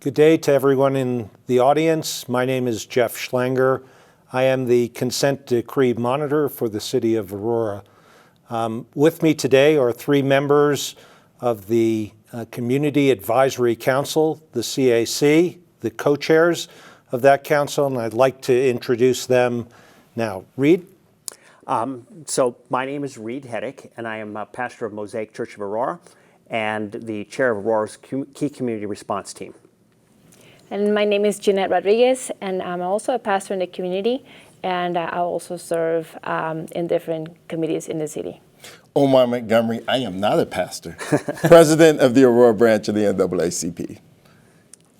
Good day to everyone in the audience. My name is Jeff Schlanger. I am the consent decree monitor for the city of Aurora. With me today are three members of the Community Advisory Council, the CAC, the co-chairs of that council, and I'd like to introduce them now. Reed? So my name is Reed Heddick, and I am a pastor of Mosaic Church of Aurora and the chair of Aurora's Key Community Response Team. And my name is Jeanette Rodriguez, and I'm also a pastor in the community, and I also serve in different committees in the city. Omar Montgomery, I am not a pastor, president of the Aurora branch of the NAACP.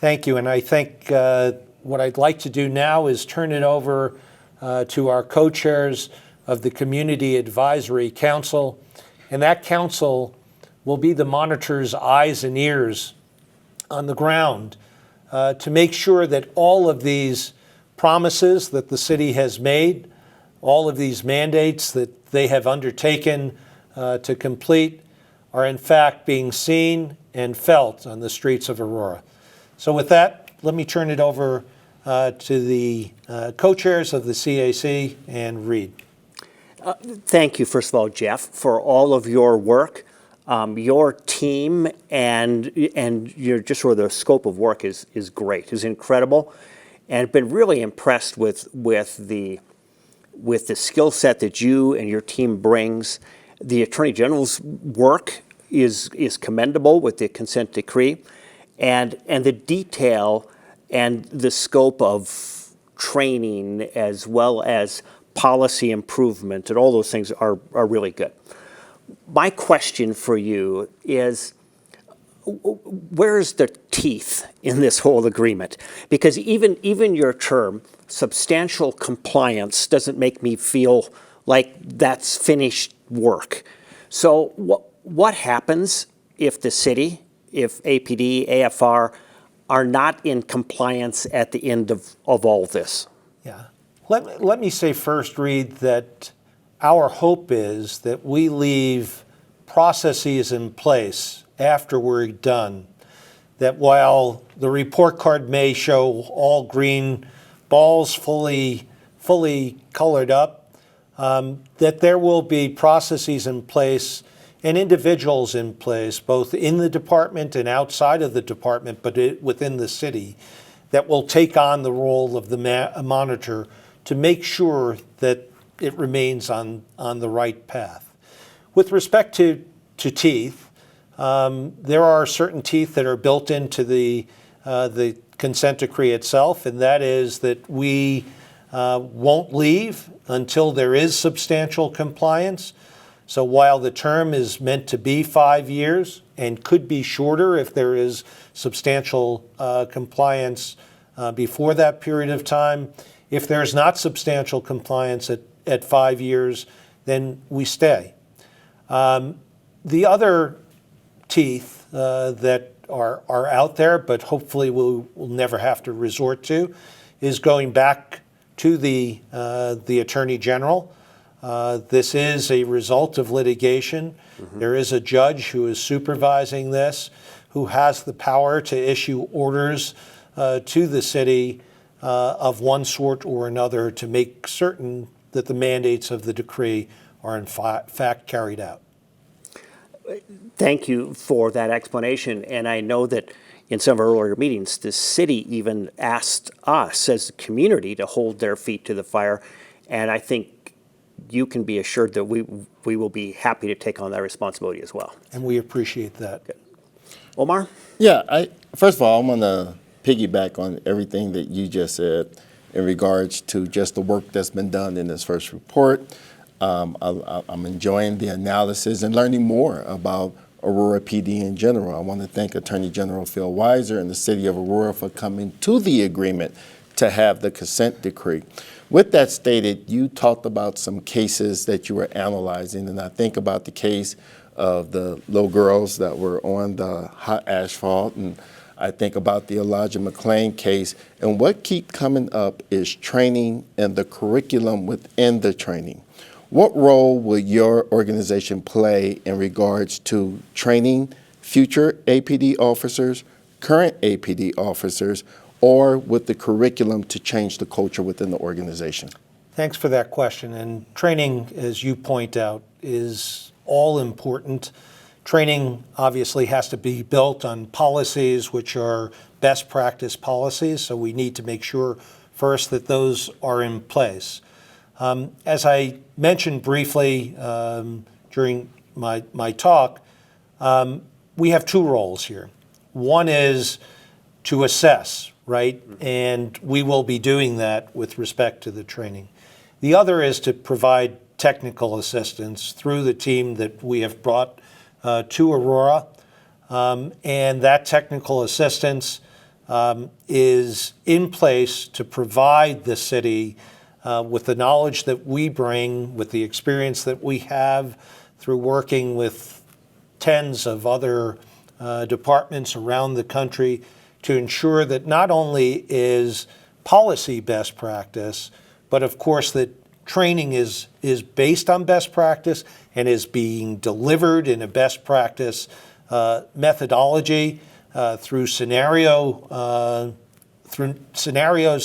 Thank you, and I think what I'd like to do now is turn it over to our co-chairs of the Community Advisory Council, and that council will be the monitor's eyes and ears on the ground to make sure that all of these promises that the city has made, all of these mandates that they have undertaken to complete are in fact being seen and felt on the streets of Aurora. So with that, let me turn it over to the co-chairs of the CAC and Reed. Thank you, first of all, Jeff, for all of your work. Your team and your just sort of the scope of work is great, is incredible, and I've been really impressed with the skill set that you and your team brings. The Attorney General's work is commendable with the consent decree, and the detail and the scope of training as well as policy improvement and all those things are really good. My question for you is, where's the teeth in this whole agreement? Because even your term, substantial compliance, doesn't make me feel like that's finished work. So what happens if the city, if APD, AFR, are not in compliance at the end of all this? Yeah. Let me say first, Reed, that our hope is that we leave processes in place after we're done, that while the report card may show all green balls fully colored up, that there will be processes in place and individuals in place, both in the department and outside of the department, but within the city, that will take on the role of the monitor to make sure that it remains on the right path. With respect to teeth, there are certain teeth that are built into the consent decree itself, and that is that we won't leave until there is substantial compliance. So while the term is meant to be 5 years and could be shorter if there is substantial compliance before that period of time, if there's not substantial compliance at 5 years, then we stay. The other teeth that are out there, but hopefully we'll never have to resort to, is going back to the Attorney General. This is a result of litigation. Mm-hmm. There is a judge who is supervising this, who has the power to issue orders to the city of one sort or another to make certain that the mandates of the decree are in fact carried out. Thank you for that explanation. And I know that in some of our earlier meetings, the city even asked us as a community to hold their feet to the fire. And I think you can be assured that we will be happy to take on that responsibility as well. And we appreciate that. Good. Omar? Yeah, first of all, I'm going to piggyback on everything that you just said in regards to just the work that's been done in this first report. I'm enjoying the analysis and learning more about Aurora PD in general. I want to thank Attorney General Phil Weiser and the City of Aurora for coming to the agreement to have the consent decree. With that stated, you talked about some cases that you were analyzing, and I think about the case of the little girls that were on the hot asphalt, and I think about the Elijah McClain case, and what keeps coming up is training and the curriculum within the training. What role will your organization play in regards to training future APD officers, current APD officers or with the curriculum to change the culture within the organization? Thanks for that question. And training, as you point out, is all important. Training obviously has to be built on policies which are best practice policies, so we need to make sure first that those are in place. As I mentioned briefly during my talk, we have two roles here. One is to assess, right? And we will be doing that with respect to the training. The other is to provide technical assistance through the team that we have brought to Aurora. And that technical assistance is in place to provide the city with the knowledge that we bring, with the experience that we have through working with tens of other departments around the country to ensure that not only is policy best practice, but of course that training is based on best practice and is being delivered in a best practice methodology through scenarios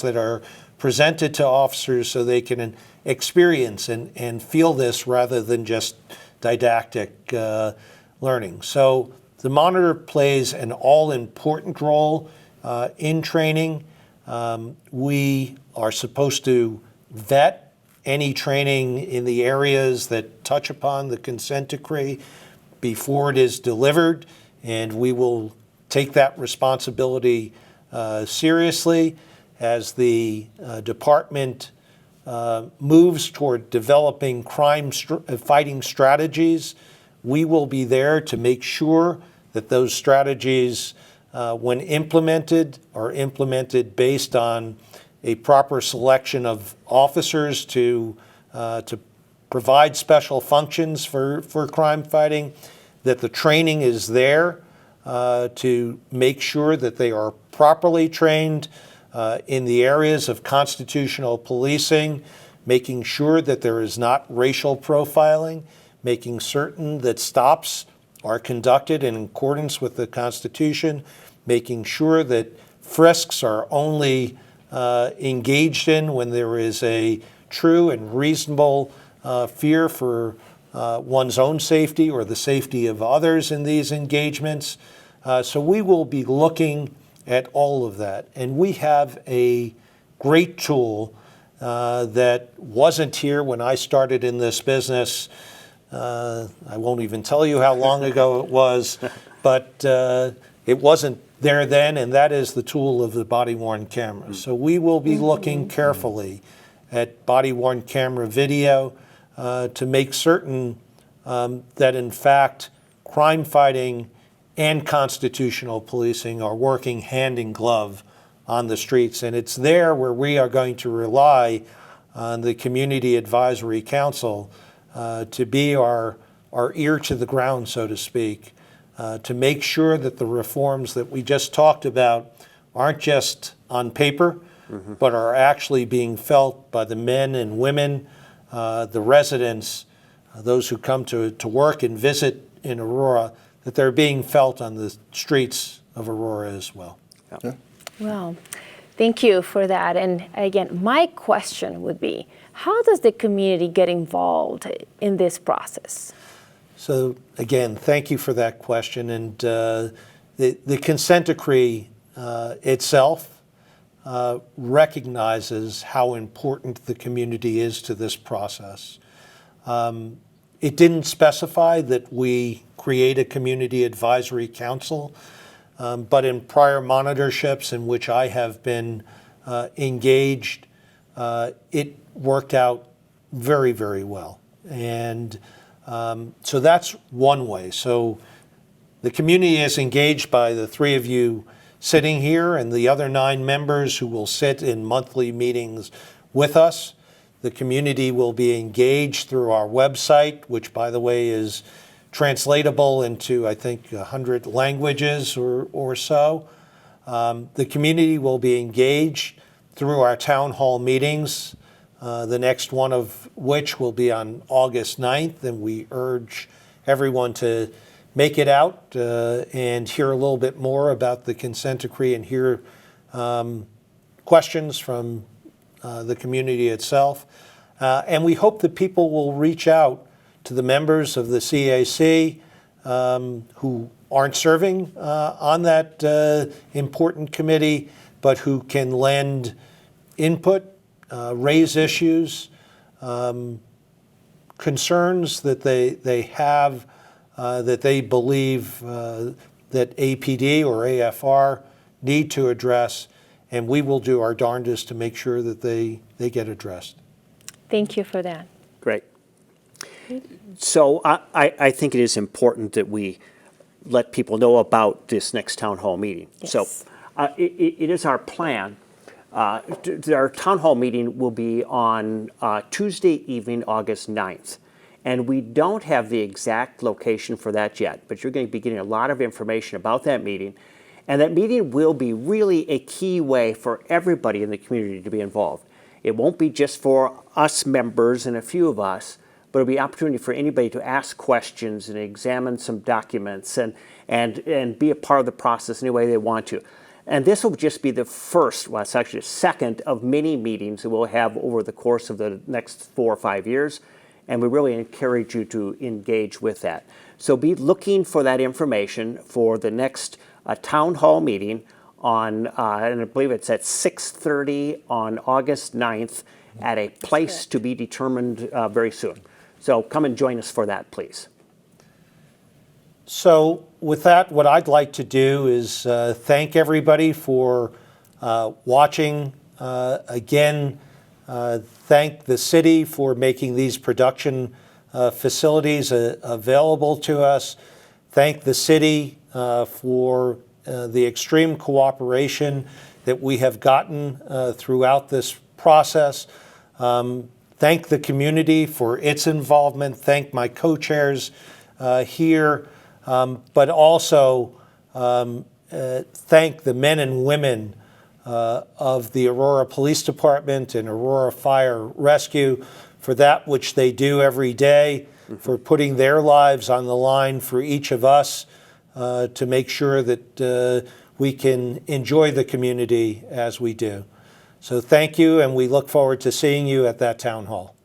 that are presented to officers so they can experience and feel this rather than just didactic learning. So the monitor plays an all-important role in training. We are supposed to vet any training in the areas that touch upon the consent decree before it is delivered, and we will take that responsibility seriously as the department moves toward developing crime-fighting strategies. We will be there to make sure that those strategies, when implemented, are implemented based on a proper selection of officers to provide special functions for crime fighting, that the training is there to make sure that they are properly trained in the areas of constitutional policing, making sure that there is not racial profiling, making certain that stops are conducted in accordance with the Constitution, making sure that frisks are only engaged in when there is a true and reasonable fear for one's own safety or the safety of others in these engagements. So we will be looking at all of that. And we have a great tool that wasn't here when I started in this business. I won't even tell you how long ago it was, but it wasn't there then, and that is the tool of the body-worn camera. So we will be looking carefully at body-worn camera video to make certain that, in fact, crime fighting and constitutional policing are working hand in glove on the streets. And it's there where we are going to rely on the Community Advisory Council to be our ear to the ground, so to speak, to make sure that the reforms that we just talked about aren't just on paper, but are actually being felt by the men and women, the residents, those who come to work and visit in Aurora, that they're being felt on the streets of Aurora as well. Yeah. Well, thank you for that. And again, my question would be, how does the community get involved in this process? So again, thank you for that question. And the consent decree itself recognizes how important the community is to this process. It didn't specify that we create a community advisory council, but in prior monitorships in which I have been engaged, it worked out very, very well. And so that's one way. So the community is engaged by the three of you sitting here and the other 9 members who will sit in monthly meetings with us. The community will be engaged through our website, which, by the way, is translatable into, I think, 100 languages or so. The community will be engaged through our town hall meetings, the next one of which will be on August 9th, and we urge everyone to make it out and hear a little bit more about the consent decree and hear questions from the community itself. And we hope that people will reach out to the members of the CAC who aren't serving on that important committee, but who can lend input, raise issues, concerns that they have, that they believe that APD or AFR need to address, and we will do our darndest to make sure that they get addressed. Thank you for that. Great. So I think it is important that we let people know about this next town hall meeting. Yes. So it is our plan. Our town hall meeting will be on Tuesday evening, August 9th. And we don't have the exact location for that yet, but you're going to be getting a lot of information about that meeting. And that meeting will be really a key way for everybody in the community to be involved. It won't be just for us members and a few of us, but it'll be an opportunity for anybody to ask questions and examine some documents and be a part of the process any way they want to. And this will just be the first, well, it's actually the second of many meetings that we'll have over the course of the next 4 or 5 years. And we really encourage you to engage with that. So be looking for that information for the next town hall meeting on, and I believe it's at 6:30 on August 9th at a place to be determined very soon. So come and join us for that, please. So with that, what I'd like to do is thank everybody for watching. Again, thank the city for making these production facilities available to us. Thank the city for the extreme cooperation that we have gotten throughout this process. Thank the community for its involvement. Thank my co-chairs here, but also thank the men and women of the Aurora Police Department and Aurora Fire Rescue for that which they do every day, for putting their lives on the line for each of us to make sure that we can enjoy the community as we do. So thank you, and we look forward to seeing you at that town hall.